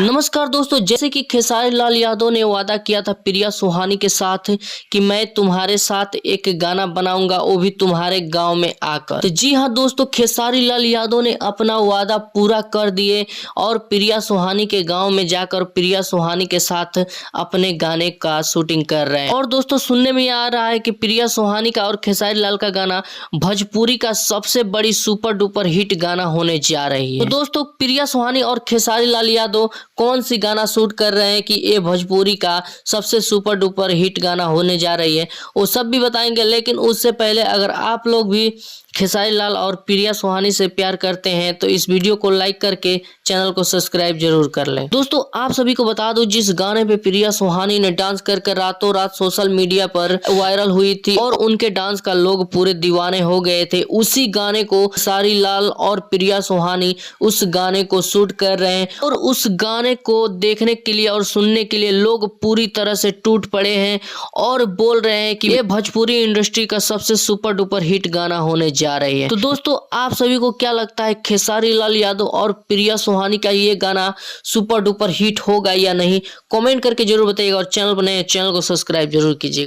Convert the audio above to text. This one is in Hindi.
नमस्कार दोस्तों, जैसे कि खेसारी लाल यादव ने वादा किया था प्रिया सुहानी के साथ कि मैं तुम्हारे साथ एक गाना बनाऊंगा, वो भी तुम्हारे गांव में आकर। तो जी हाँ दोस्तों, खेसारी लाल यादव ने अपना वादा पूरा कर दिए और प्रिया सुहानी के गांव में जाकर प्रिया सुहानी के साथ अपने गाने का शूटिंग कर रहे हैं। और दोस्तों सुनने में आ रहा है कि प्रिया सुहानी का और खेसारी लाल का गाना भोजपुरी का सबसे बड़ी सुपर डुपर हिट गाना होने जा रही है। तो दोस्तों प्रिया सुहानी और खेसारी लाल यादव कौन सी गाना शूट कर रहे हैं कि ये भोजपुरी का सबसे सुपर डुपर हिट गाना होने जा रही है, वो सब भी बताएंगे। लेकिन उससे पहले अगर आप लोग भी खेसारी लाल और प्रिया सुहानी से प्यार करते हैं तो इस वीडियो को लाइक करके चैनल को सब्सक्राइब जरूर कर लें। दोस्तों आप सभी को बता दूं, जिस गाने पे प्रिया सुहानी ने डांस कर रातों रात सोशल मीडिया पर वायरल हुई थी और उनके डांस का लोग पूरे दीवाने हो गए थे, उसी गाने को खेसारी लाल और प्रिया सुहानी उस गाने को शूट कर रहे हैं। और उस गाने को देखने के लिए और सुनने के लिए लोग पूरी तरह से टूट पड़े हैं और बोल रहे हैं कि ये भोजपुरी इंडस्ट्री का सबसे सुपर डुपर हिट गाना होने जा रही है। तो दोस्तों आप सभी को क्या लगता है, खेसारी लाल यादव और प्रिया सुहानी का ये गाना सुपर डुपर हिट होगा या नहीं? कमेंट करके जरूर बताइएगा और चैनल पर नए चैनल को सब्सक्राइब जरूर कीजिएगा।